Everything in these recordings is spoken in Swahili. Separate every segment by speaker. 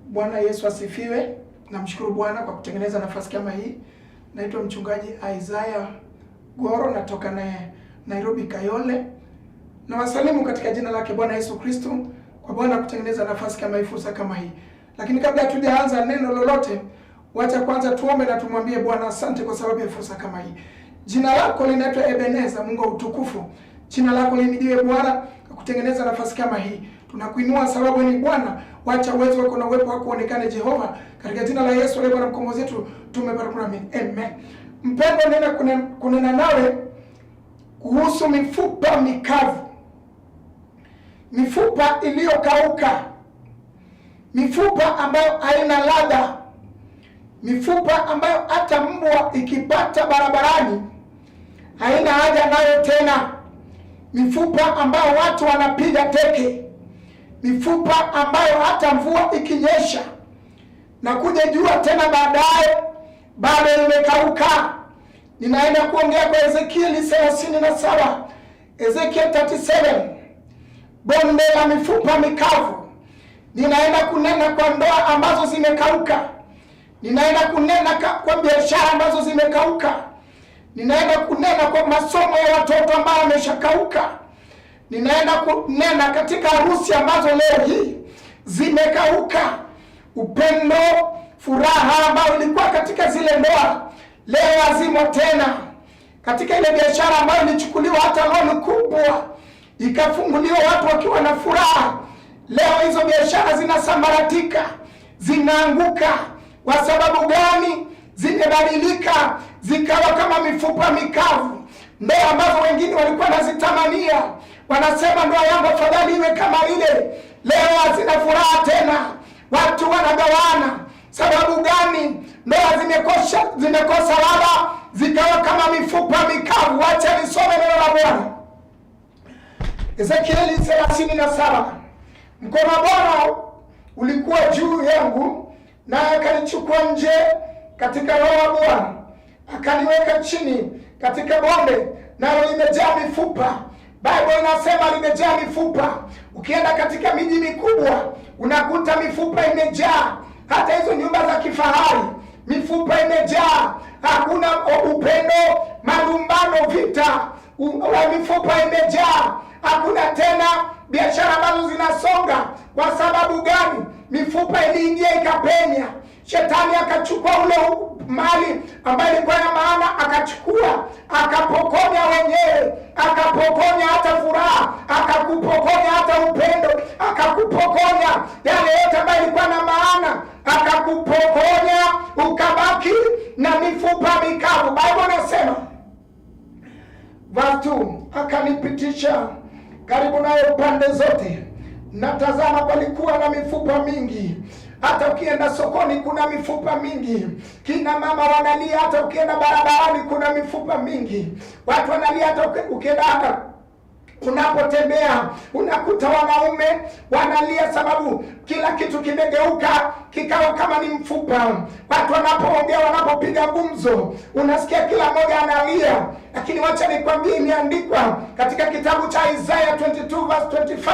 Speaker 1: Bwana Yesu asifiwe. Namshukuru Bwana kwa kutengeneza nafasi kama hii. Naitwa mchungaji Isaiah Goro, natoka na Nairobi Kayole. Na wasalimu katika jina lake Bwana Yesu Kristo kwa Bwana kutengeneza nafasi kama hii, fursa kama hii. Lakini kabla hatujaanza neno lolote, wacha kwanza tuombe na tumwambie Bwana asante kwa sababu ya fursa kama hii. Jina lako linaitwa Ebeneza, Mungu wa utukufu. Jina lako lihimidiwe Bwana kwa kutengeneza nafasi kama hii. Tunakuinua sababu ni Bwana. Wacha uwezo wako na uwepo wako uonekane Jehova. Katika jina la Yesu aliye Bwana mkombozi wetu tumebariki, amen. Mpendwa, nena kunena nawe kuhusu mifupa mikavu. Mifupa iliyokauka. Mifupa ambayo haina ladha. Mifupa ambayo hata mbwa ikipata barabarani haina haja nayo tena. Mifupa ambayo watu wanapiga teke. Mifupa ambayo hata mvua ikinyesha na kuja jua tena baadaye bado imekauka. Ninaenda kuongea kwa Ezekieli 37. Ezekiel 37. Bonde la mifupa mikavu. Ninaenda kunena kwa ndoa ambazo zimekauka. Ninaenda kunena kwa biashara ambazo zimekauka. Ninaenda kunena kwa masomo ya watoto ambao wameshakauka. Ninaenda kunena katika harusi ambazo leo hii zimekauka. Upendo, furaha ambayo ilikuwa katika zile ndoa leo hazimo tena. Katika ile biashara ambayo ilichukuliwa hata loan kubwa ikafunguliwa watu wakiwa na furaha, leo hizo biashara zinasambaratika, zinaanguka. Kwa sababu gani? Zimebadilika zikawa kama mifupa mikavu. Ndoa ambazo wengine walikuwa nazitamania, wanasema ndoa yangu afadhali iwe kama ile, leo hazina furaha tena. Watu wanagawana. Sababu gani? Ndoa zimekosa ladha, zikawa kama mifupa mikavu. Wacha nisome neno la Bwana. Ezekieli 37. Mkono wa Bwana ulikuwa juu yangu, na akanichukua nje katika roho ya Bwana, akaniweka chini katika bonde, nalo limejaa mifupa. Bible inasema limejaa mifupa. Ukienda katika miji mikubwa unakuta mifupa imejaa. Hata hizo nyumba za kifahari mifupa imejaa. Hakuna upendo, malumbano, vita, mifupa imejaa. Hakuna tena biashara ambazo zinasonga. Kwa sababu gani? Mifupa iliingia ikapenya. Shetani akachukua ule mali ambayo ilikuwa ya maana, akachukua, akapokonya wenyewe, akapokonya hata furaha, akakupokonya hata upendo, akakupokonya yale yote ambayo ilikuwa na maana, akakupokonya, ukabaki na mifupa mikavu. Bible inasema verse 2, akanipitisha karibu nayo pande zote, na tazama palikuwa na mifupa mingi. Hata ukienda sokoni kuna mifupa mingi. Kina mama wanalia, hata ukienda barabarani kuna mifupa mingi. Watu wanalia, hata ukienda hata unapotembea unakuta wanaume wanalia, sababu kila kitu kimegeuka kikawa kama ni mfupa. Watu wanapoongea, wanapopiga gumzo, unasikia kila mmoja analia. Lakini wacha nikwambie, imeandikwa katika kitabu cha Isaiah 22 verse 25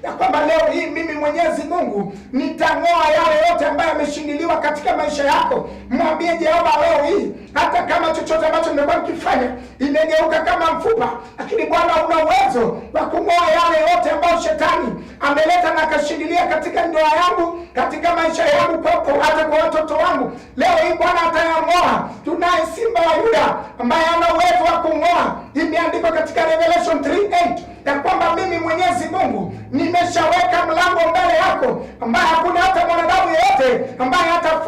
Speaker 1: ya kwamba leo hii mimi Mwenyezi Mungu nitang'oa yale yote ambayo yameshindiliwa katika maisha yako. Mwambie Jehova leo hii, hata kama chochote ambacho nimekuwa nikifanya imegeuka kama mfupa, lakini Bwana una uwezo wa kung'oa yale yote ambayo shetani ameleta na akashindilia katika ndoa yangu, katika maisha yangu, hata kwa watoto wangu. Leo hii Bwana atayang'oa. Tunaye Simba wa Yuda ambaye ana uwezo wa kung'oa. Imeandikwa katika Revelation 3:8 ya kwamba mimi Mwenyezi Mungu nimeshaweka mlango mbele yako, ambaye hakuna hata mwanadamu yeyote ambaye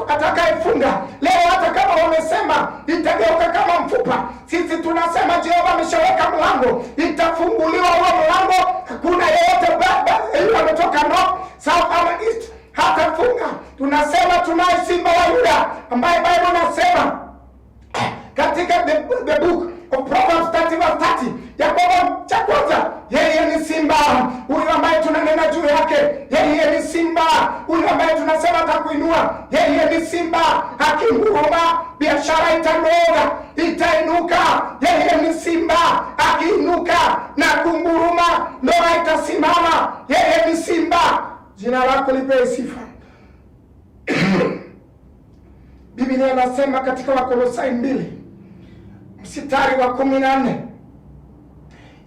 Speaker 1: atakayefunga. Leo hata kama wamesema itageuka kama mfupa, sisi tunasema Jehova ameshaweka mlango, itafunguliwa huo mlango. Hakuna yeyote yule ametoka north, south ama east hatafunga. Tunasema tunaye Simba wa Yuda ambaye Bible inasema katika the book of Proverbs 30 verse 30 ya kwamba cha kwanza, yeye ni simba huyu ambaye tunanena juu yake. Yeye ni simba huyu ambaye tunasema atakuinua. Yeye ni simba, akinguruma biashara itanoga, itainuka. Yeye ni simba, akiinuka na kunguruma ndoa itasimama. Yeye ni simba. Jina lako lipewe sifa. Biblia inasema katika Wakolosai 2 mstari wa 14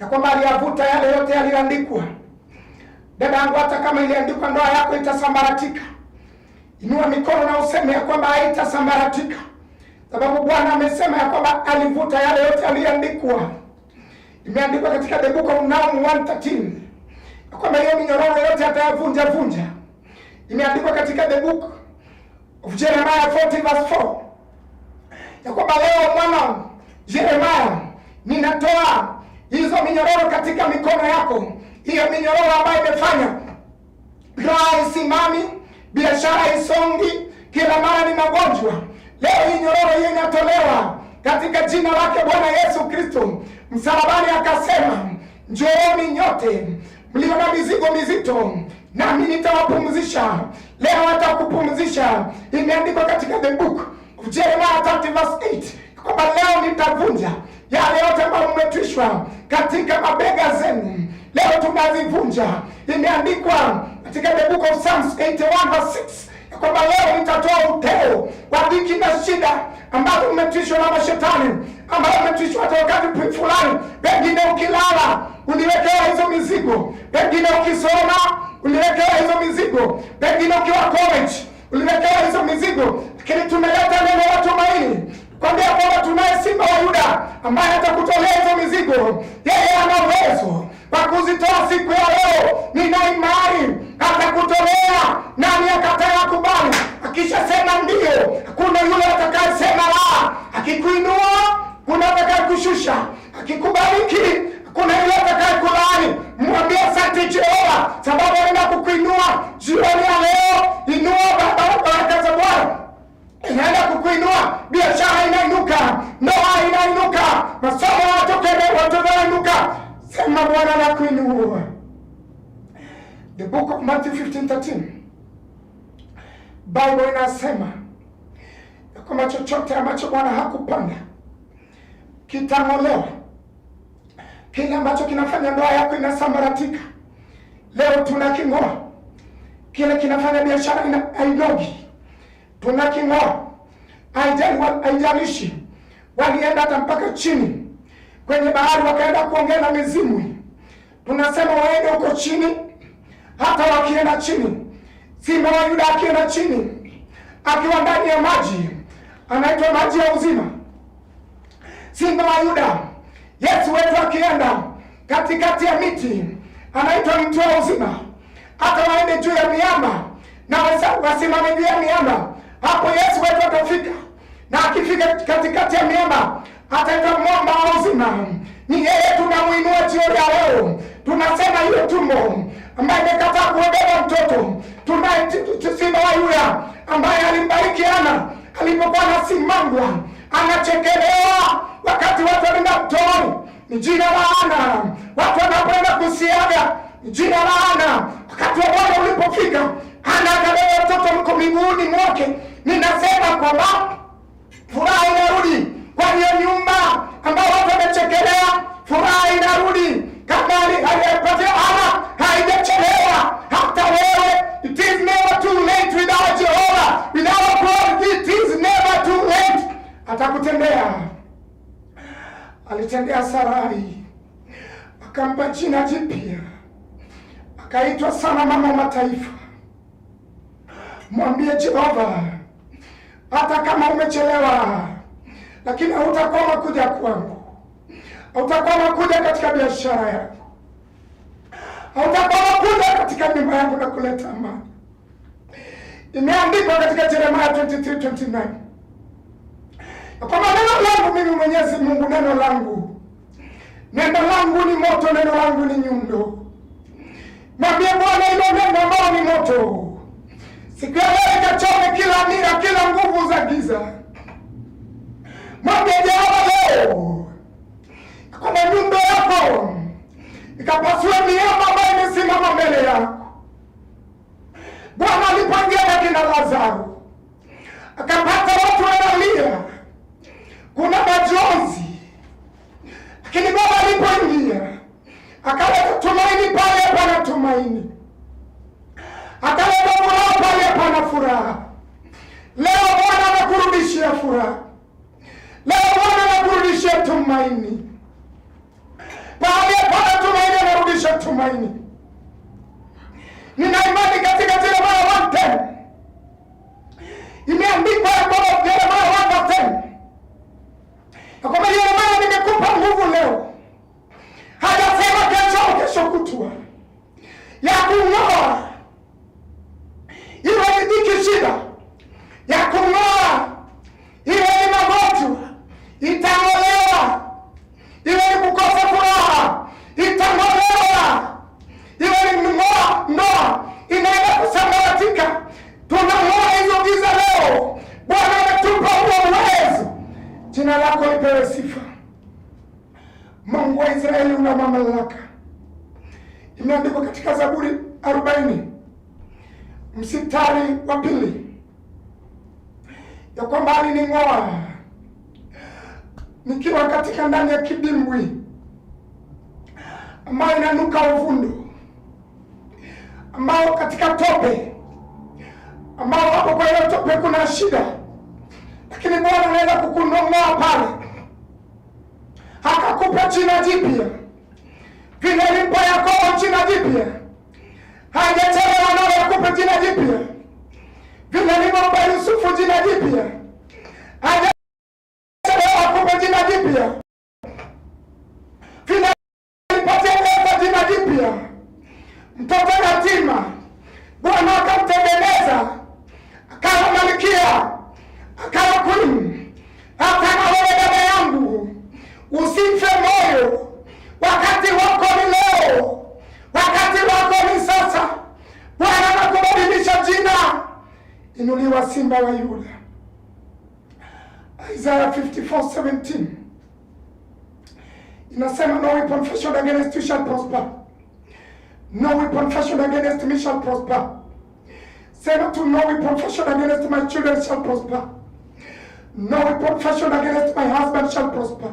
Speaker 1: ya kwamba aliyavuta yale yote yaliyoandikwa. Dada yangu, hata kama iliandikwa ndoa yako itasambaratika, inua mikono na useme ya kwamba haitasambaratika, sababu Bwana amesema ya kwamba alivuta yale yote yaliyoandikwa. Imeandikwa katika the book of Nahum 1:13 ya kwamba hiyo minyororo yote atayavunja vunja. Imeandikwa katika the book of Jeremiah 40:4 ya kwamba leo mwana Jeremiah, ninatoa hizo minyororo katika mikono yako. Hiyo minyororo ambayo imefanya ndoa isimami, biashara isongi, kila mara ni magonjwa, leo hii nyororo hiyo inatolewa katika jina lake Bwana Yesu Kristo. Msalabani akasema, njooni nyote mlio na mizigo mizito, nami nitawapumzisha. Leo atakupumzisha. Imeandikwa katika the book of Jeremiah 30:8 kwamba leo nitavunja yale yote ambayo mmetwishwa katika mabega zenu. Leo tunazivunja. Imeandikwa katika the book of Psalms 81:6 kwamba leo nitatoa uteo wa dhiki na shida ambazo umetwishwa na mashetani, ambazo umetwishwa hata wakati fulani. Pengine ukilala uliwekewa hizo mizigo, pengine ukisoma uliwekewa hizo mizigo, pengine ukiwa college uliwekewa hizo mizigo, lakini tumeleta neno la tumaini kwambia kwamba tunaye Simba wa Yuda ambaye atakutolea hizo mizigo. Yeye ana uwezo wa kuzitoa siku ya leo. Nina imani atakutolea. Nani akataya kubali? Akishasema ndio, hakuna yule atakayesema la. Akikuinua, kuna atakaye kushusha. Akikubariki, kuna yule atakaye kulaani. Mwambie asante Jehova, sababu ninakukuinua jioni ya leo. Inua baraka za Bwana inaenda kukuinua. Biashara inainuka, ndoa inainuka, masomo watoto inainuka. Sema Bwana nakuinua. The book of Matthew 15:13 Bible inasema kwamba chochote ambacho Bwana hakupanda kitang'olewa. Kile ambacho kinafanya ndoa yako inasambaratika, leo tunaking'oa. Kile kinafanya biashara hainogi, tunaking'oa. Haijalishi walienda hata mpaka chini kwenye bahari wakaenda kuongea na mizimu, tunasema waende huko chini. Hata wakienda chini, Simba wa Yuda akienda chini, akiwa ndani ya maji, anaitwa maji ya uzima. Simba wa Yuda, Yesu wetu akienda katikati ya miti, anaitwa mti wa uzima. Hata waende juu ya miamba na wasimame juu ya miamba, hapo Yesu wetu atafika. Na akifika katikati ya miamba, ataitwa mwamba wa uzima. Ni yeye tunamuinua jioni ya leo. Tunasema hiyo tumbo ambaye imekataa kubeba mtoto, tunaye Simba wa Yuda ambaye alimbariki Ana alipokuwa anasimangwa, anachekelewa wakati watu wanaenda mtoni. Ni jina la Ana. Watu wanapoenda kusiaga, ni jina la Ana. Wakati wa Bwana ulipofika, Ana akabeba mtoto mko miguuni mwake. Ninasema kwamba furaha inarudi kwa hiyo nyumba ambao watu wamechekelea. Furaha inarudi. Kama aliyepatia Ana, haijachelewa. Hata wewe, it is never too late without Jehovah. Without God, it is never too late. Atakutendea. Alitendea Sarai, akampa jina jipya, akaitwa sana mama mataifa. Mwambie Jehova, hata kama umechelewa, lakini hautakoma kuja kwangu. Hautakoma kuja katika biashara yako. Hautakoma kuja katika nyumba yangu na kuleta amani. Imeandikwa katika Jeremiah 23:29 kwamba neno langu mimi Mwenyezi Mungu, neno langu ni moto, neno langu ni nyundo. Mwambie Bwana hilo neno ambalo ni moto, siku ya leo ikachome kila nira, kila nguvu za giza. Mwambie Jehova leo kwamba nyundo yako ikapasua miamba ambayo imesimama mbele yako. Bwana alipoingia na kina Lazaro, akapata watu wanalia, kuna majonzi, lakini Bwana alipoingia akaleta tumaini pale hapana tumaini, akaleta furaha pale hapana furaha. Leo Bwana anakurudishia apewe sifa. Mungu wa Israeli una mamlaka. Imeandikwa katika Zaburi 40 mstari wa 2 ya kwamba alining'oa nikiwa katika ndani ya kidimbwi ambayo inanuka uvundo, ambao katika tope, ambao hapo kwa hiyo tope kuna shida, lakini Bwana anaweza kukunong'oa pale, akakupa jina jipya. Vile alimpa Yakobo jina jipya, hajachelewa nao akupe jina jipya. Vile alimpa Yusufu jina jipya, hajachelewa akupe jina jipya. Vile alipatia Musa jina jipya, mtoto yatima, Bwana akamtengeneza akawa malkia, akawa queen. Hata na wewe dada yangu, usife moyo. Wakati wako ni leo, wakati wako ni sasa. Bwana anakubadilisha jina. Inuliwa simba wa Yuda. Isaiah 54:17 inasema, no weapon fashioned against you shall prosper. No weapon fashioned against me shall prosper. Say not to no weapon fashioned against my children shall prosper. No weapon fashioned against my husband shall prosper.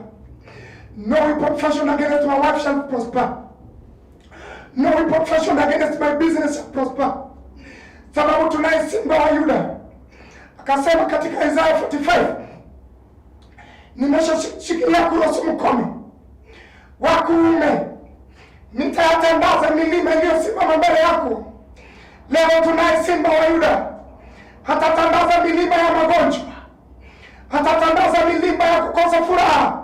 Speaker 1: No weapon fashioned against my wife shall prosper. No weapon fashioned against my business shall prosper. Sababu tunaye simba wa Yuda. Akasema katika Isaiah 45, nimeshashikilia kuruhusu mkono wa kuume, nitayatandaza milima iliyosimama mbele yako. Leo tunaye simba wa Yuda. Hatatandaza milima ya magonjwa, hatatandaza milima ya kukosa furaha,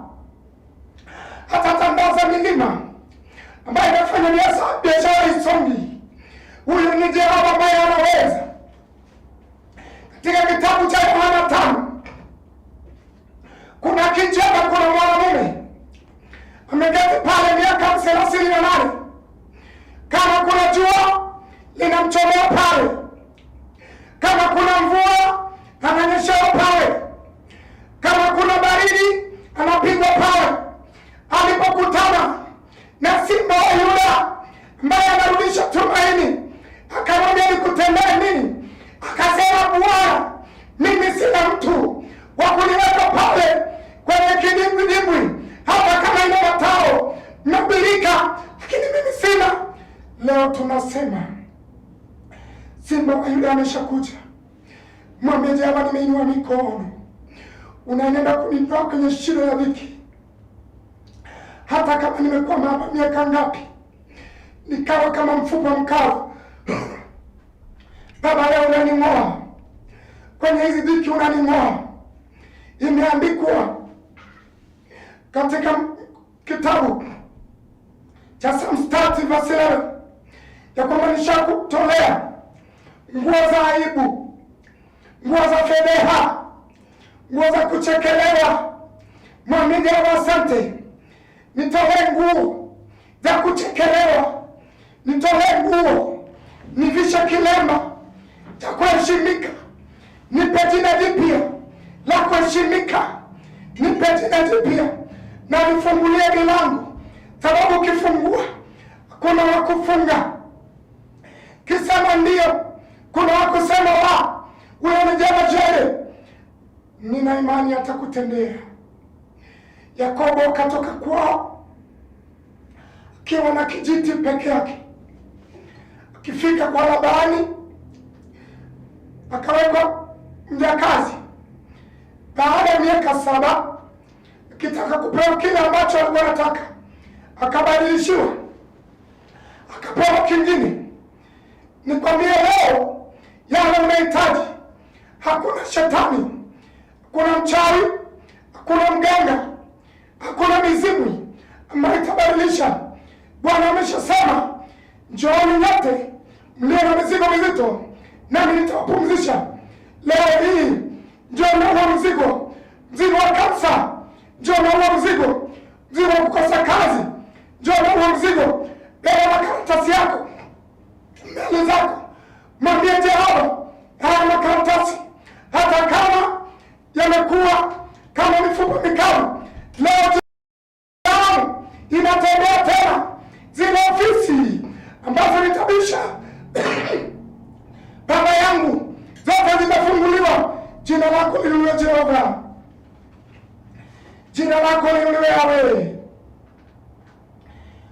Speaker 1: hatatandaza milima ambayo inafanya biashara isongi. Huyu ni Jehova ambaye anaweza. Katika kitabu cha Yohana 5 kuna kijana, kuna mwanamume ameketi pale miaka 38. Kama kuna jua linamchomea pale, kama kuna mvua ananyeshewa pale, kama kuna baridi anapigwa pale. Alipokutana na simba wa Yuda ambaye anarudisha tumaini, akamwambia nikutendee nini? Akasema, Bwana, mimi sina mtu wa kuniweka pale kwenye kidimbwi, hata kama ina matao na birika, lakini mimi sina. Leo tunasema simba wa Yuda ameshakuja. Mwambie Jehova, nimeinua mikono, unaenda kunitoa kwenye shida ya dhiki. Hata kama nimekuwa hapa miaka ngapi, nikawa kama mfupa mkavu, Baba leo unaning'oa kwenye hizi dhiki, unaning'oa. Imeandikwa katika kitabu cha Psalms 30:11 ya kwamba nishakutolea nguo za aibu, nguo za fedheha, nguo za kuchekelewa. Mwambie Jehova, asante, nitolee nguo za kuchekelewa, nitolee nguo, nivishe kilemba cha kuheshimika, nipe jina jipya la kuheshimika, nipe jina jipya na nifungulie milango, sababu ukifungua kuna wakufunga, kisema ndio kuna wakusema la. Huyo ni Jehova Jireh. Nina imani atakutendea. Yakobo katoka kwao akiwa na kijiti peke yake, akifika kwa Labani akawekwa mjakazi. Baada ya miaka 7 akitaka kupewa kile ambacho alikuwa anataka, akabadilishiwa, akapewa kingine. Nikwambie leo, yale unahitaji, hakuna shetani, hakuna mchawi, hakuna mganga, hakuna mizimu ambayo itabadilisha. Bwana ameshasema, njooni nyote mlio na mizigo mizito, nami nitawapumzisha. Leo hii njoo na huo mzigo wa kansa, njoo na huo mzigo wa kukosa kazi, njoo na huo mzigo. Beba makaratasi yako mbele zako, mwambie Jehova, haya makaratasi hata kama yamekuwa kama mifupa mikavu, Jina lako liinuliwe Jehova. Jina lako liinuliwe Yahweh.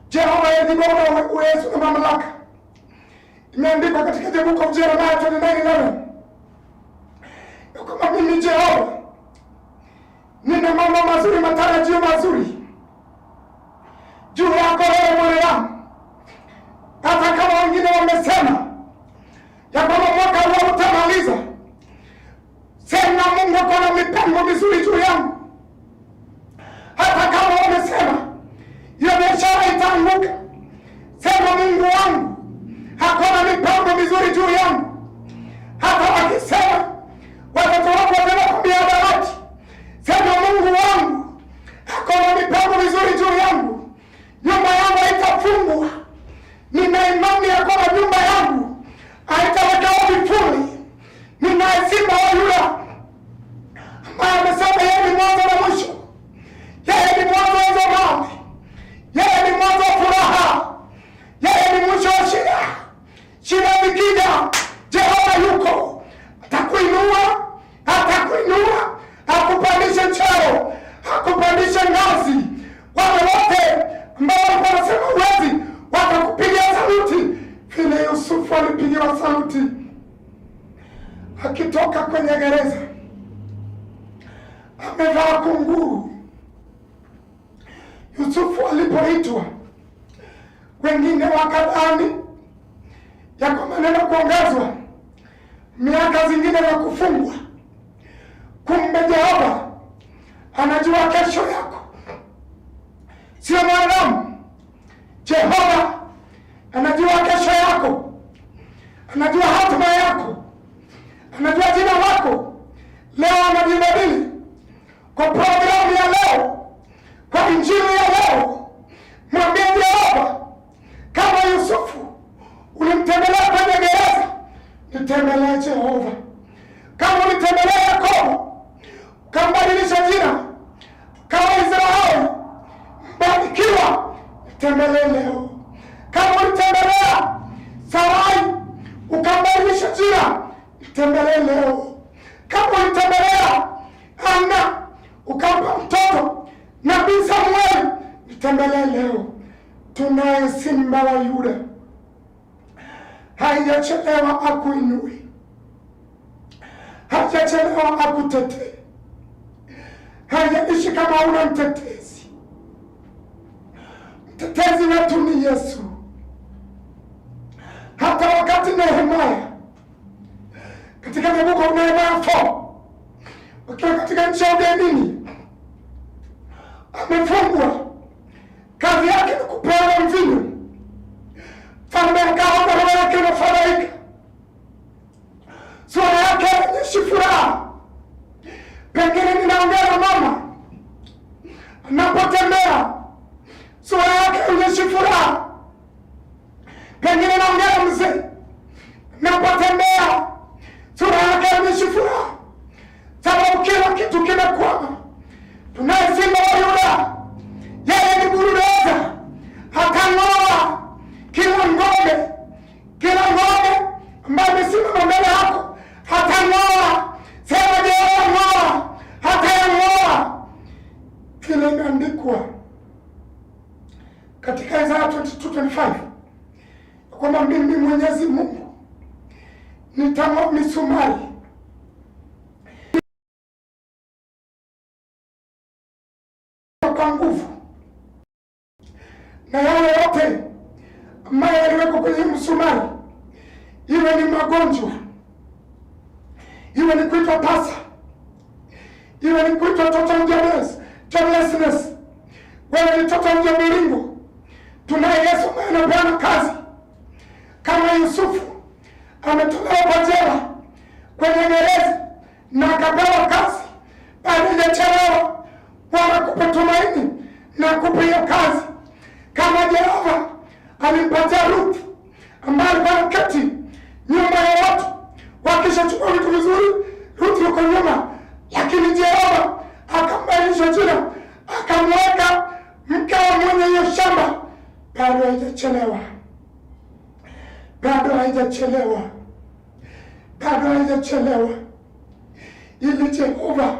Speaker 1: Jehova yedibona uwezo na mamlaka. Imeandikwa katika the book of Jeremiah 29:11. Kama mimi Jehova nina mambo mazuri, matarajio mazuri juu yako wewe mwanadamu. Hata kama wengine wamesema ya kwamba mwaka huu utamaliza, sema Mungu kuna mipango mizuri juu yangu. Hata kama wamesema hiyo biashara itaanguka, sema Mungu wangu hakuna mipango mizuri juu yangu. Hata wakisema watoto wako watakumbia baraka, sema Mungu wangu hakuna mipango mizuri juu yangu. Nyumba yangu haitafungwa. Nina imani ya kwamba nyumba yangu haitawekewa vifuli. Nina heshima wa Yuda ambaye amesema yeye ni mwanzo na mwisho. Yeye ni mwanzo wa zamani. Yeye ni mwanzo wa furaha. Yeye ni mwisho wa shida. Shida zikija, Jehova yuko. Atakuinua, atakuinua, akupandishe cheo, akupandishe ngazi. Wale wote ambao walikuwa wanasema uwezi, watakupigia saluti. Vile Yusufu alipigiwa saluti akitoka kwenye gereza, amevaa kunguru. Yusufu alipoitwa, wengine wakadhani ya kwamba neno kuongezwa miaka zingine za kufungwa. Kumbe Jehova anajua kesho yako, sio mwanadamu. Jehova anajua kesho yako, anajua hatima yako, anajua jina lako. Leo anajibadili kwa programu ya leo, kwa injili ya leo. Mwambie Jehova, kama Yusufu ulimtembelea kwenye gereza, nitembelee Jehova. Kama ulitembelea Yakobo ukambadilisha jina, kama Israeli mbarikiwa, nitembelee leo. Kama ulitembelea Sarai ukambadilisha jina, nitembelee leo. Kama ulitembelea Hana ukampa mtoto Nabii Samueli, nitembelee leo. Tunaye Simba wa Yuda. Haijachelewa akuinue, haijachelewa akutetee. Haijalishi kama una mtetezi. Mtetezi wetu ni Yesu. Hata wakati Nehemia katika the book of Nehemia 4, wakiwa katika nchi ya ugenini, amefungwa, kazi yake ni kupeana mvinyo. Mfalme akaona roho yake inafadhaika, sura yake haionyeshi furaha. Pengine ninaongea na mama anapotembea, sura yake haionyeshi furaha. Pengine naongea na mzee anapotembea, sura yake haionyeshi furaha, sababu kila kitu kimekwama. Tunaye Simba wa Yuda, yeye ni burudoza, atang'oa kila ngome ambaye amesimama mbele yako, atang'oa. Sema Jehova, ng'oa, atayang'oa. Kile imeandikwa katika Isaya 22:25 kwamba mimi Mwenyezi Mungu nitang'oa misumari kwa nguvu, na yale yote ambayo yaliwekwa kwenye msumari, iwe ni magonjwa, iwe ni kuitwa tasa, iwe ni kuitwa total joblessness, wewe ni total mviringo. Tunaye Yesu ambaye anapeana kazi. Kama Yusufu ametolewa kwa jela kwenye gereza na akapewa kazi, bado hajachelewa. Bwana kupe tumaini na kupe hiyo kazi. Kama Jehova alimpatia Ruth ambaye alikuwa anaketi nyumba ya watu wakishachukua vitu vizuri, Ruth yuko nyuma, lakini Jehova akambadilisha jina, akamweka mke wa mwenye hiyo shamba. Bado haijachelewa, bado haijachelewa, bado haijachelewa. ili Jehova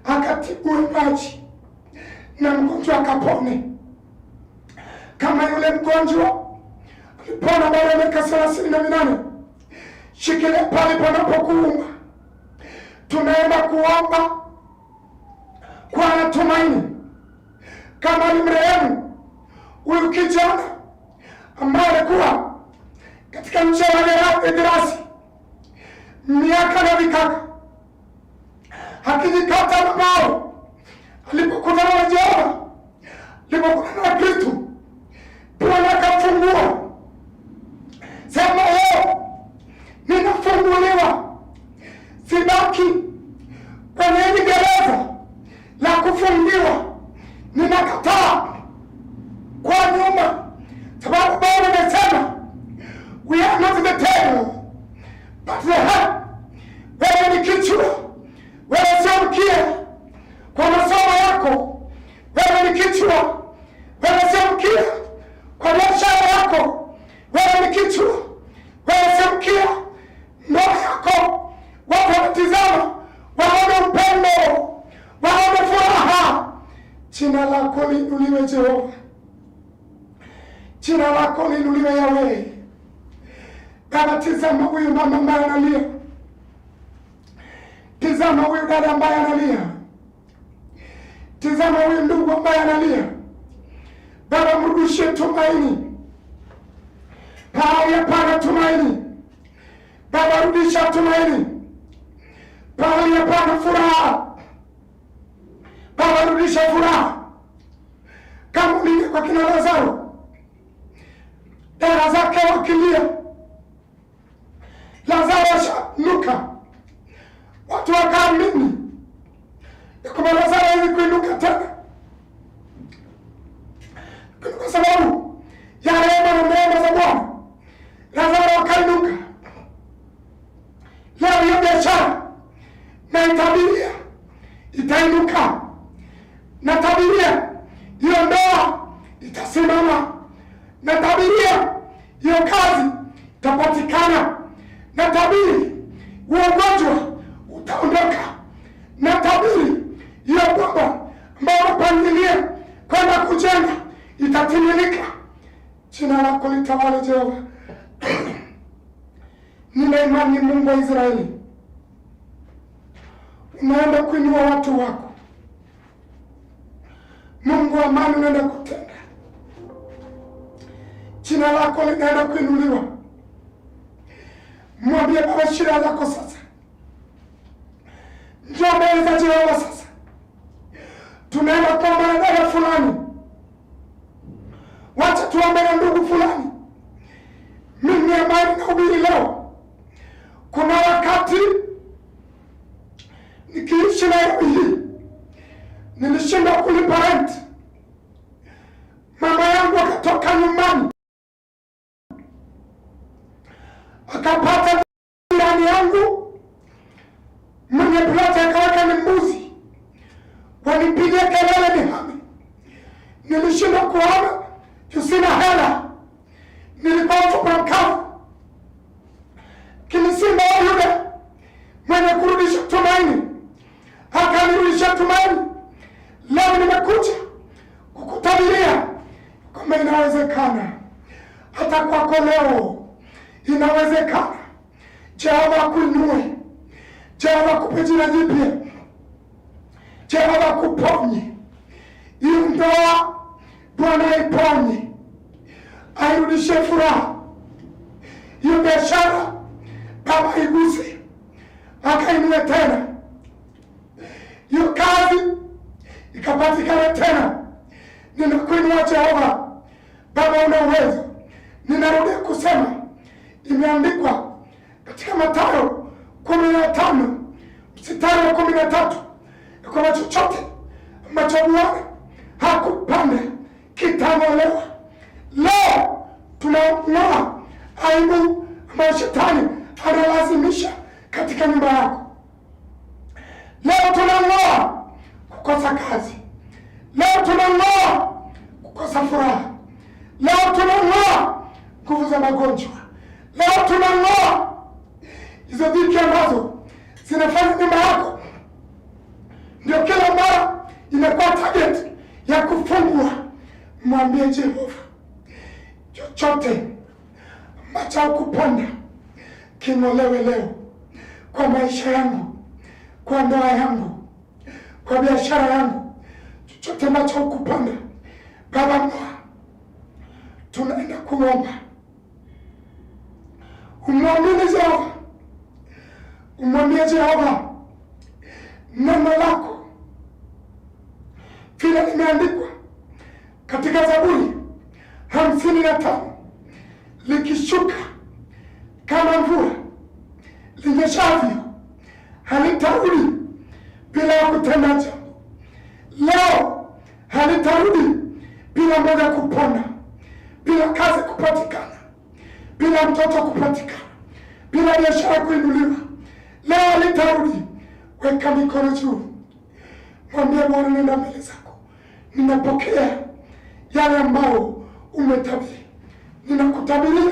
Speaker 1: akatibue maji na mgonjwa akapone. Kama yule mgonjwa alipona baada ya miaka 38, shikilia pale panapokuuma. Tunaenda kuomba kwa tumaini, kama ni mrehemu huyu kijana ambaye alikuwa katika nchi ya Gerasi miaka na vikaka, akijikata mabao alipokutana na Jehova, alipokutana na Kristo, Bwana akafungua. Sema leo ninafunguliwa, sibaki kwenye hili gereza la kufungiwa. Ninakataa kwa nyuma, sababu Bwana amesema we are not the tail but the head. Wewe ni kichwa, wewe sio mkia. Kwa masomo yako wewe ni kichwa, wewe sio mkia. Kwa biashara yako wewe ni kichwa, wewe sio mkia. Ndoa yako watu wanatizama, waone upendo, waone furaha. Jina lako liinuliwe Jehova, jina lako liinuliwe Yahweh. Baba, tizama huyu mama ambaye analia, tizama huyu dada ambaye analia, tizama huyu ndugu ambaye analia. Baba, mrudishie tumaini pahali hapana tumaini. Baba, rudisha tumaini pahali hapana furaha. Baba, rudisha furaha. Kama ulinge kwa kina Lazaro, dada zake wakilia, Lazaro ashanuka, watu wakaamini ya kwamba Lazaro hawezi kuinuka tena, kwa sababu ya rehema na neema za Bwana. Lazaro akainuka. Leo hiyo biashara na itabiria itainuka, na tabiria hiyo ndoa itasimama, na tabiria hiyo kazi itapatikana, na tabiri ugonjwa utaondoka, na tabiri hiyo kwamba ambayo unapangilia kwenda kujenga itatimilika. Jina lako litawale Jehova. Nina imani Mungu wa Israeli unaenda kuinua watu wako. Mungu wa amani unaenda kutenda. Jina lako linaenda kuinuliwa. Mwambie Baba shida zako sasa. Njoo mbele za Jehova sasa. Tunaenda kuomba na dada fulani, wacha tuombe na ndugu fulani. Mimi ambaye ninahubiri leo, kuna wakati nikiishi Nairobi hii nilishindwa kulipa rent. Mama yangu akatoka nyumbani akapata jirani yangu mwenye ploti akaweka ni mbuzi, wanipigia kelele nihame. Nilishindwa kuhama juu sina hela, nilikuwa mfupa mkavu. Kinisimba yule mwenye kurudisha tumaini akanirudisha tumaini. Leo nimekuja kukutabiria kwamba inawezekana hata kwako leo, inawezekana. Jehova akuinue, Jehova akupe jina jipya, Jehova akuponye. Hiyo ndoa Bwana aiponye, airudishe furaha. Hiyo biashara Baba iguse, akainue tena. Hiyo kazi ikapatikana tena. Ninakuinua Jehova, Baba una uwezo. Ninarudi kusema imeandikwa katika Mathayo 15 mstari wa 13 kwamba chochote ambacho Bwana hakupanda kitang'olewa. Leo tunang'oa aibu ambayo shetani analazimisha katika nyumba yako. Leo tunang'oa kukosa kazi. Leo tunang'oa kukosa furaha. Leo tunang'oa nguvu za magonjwa. Leo tunang'oa hizo dhiki ambazo zinafanya nyumba yako Mwambie Jehova, chochote ambacho hukupanda king'olewe leo, kwa maisha yangu, kwa ndoa yangu, kwa biashara yangu. Chochote ambacho hukupanda, Baba ng'oa. Tunaenda kuomba. Umwamini Jehova, umwambie Jehova neno lako vile limeandikwa katika Zaburi 55, likishuka kama mvua linyeshavyo, halitarudi bila kutenda jambo. Leo halitarudi bila moja kupona, bila kazi kupatikana, bila mtoto kupatikana, bila biashara kuinuliwa. Leo halitarudi. Weka mikono juu, mwambie Bwana, nenda mbele zako. Ninapokea yale ambao umetabiri. Ninakutabiria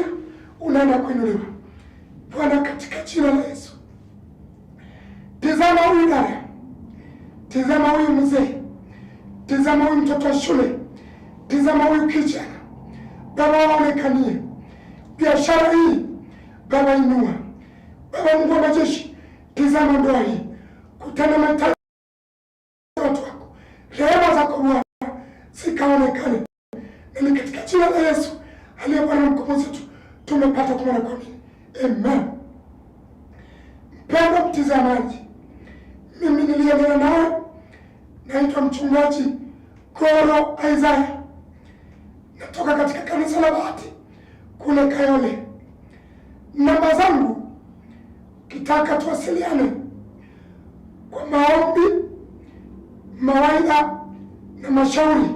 Speaker 1: unaenda kuinuliwa. Bwana, katika jina la Yesu. Tazama huyu dada, tazama huyu mzee, tazama huyu mtoto wa shule, tazama huyu kijana. Baba, waonekanie biashara hii. Baba, inua. Baba Mungu wa majeshi, tazama ndoa hii, kutana mahitaji watu wako. Rehema zako Bwana zikaonekane. Na ni katika jina la Yesu aliye Bwana mkombozi wetu tumepata kumwona kwa mimi. Amen. Mpendwa mtazamaji, mimi niliongea nawe, naitwa mchungaji Goro Isaiah. Natoka katika kanisa la Bahati kule Kayole. Namba zangu, kitaka tuwasiliane kwa maombi, mawaidha na mashauri,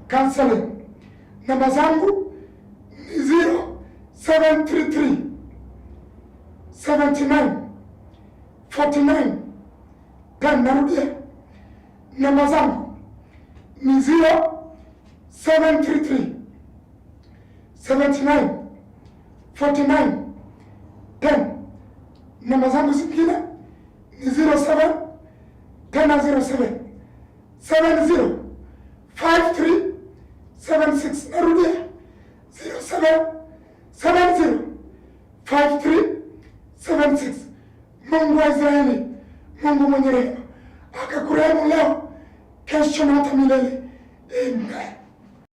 Speaker 1: counseling. Namba zangu ni 0733 79 49 10. Narudia, namba zangu ni 0733 79 49 10. Namba zangu zingine ni 07 1007 70 53 76. Narudia, 07 70 53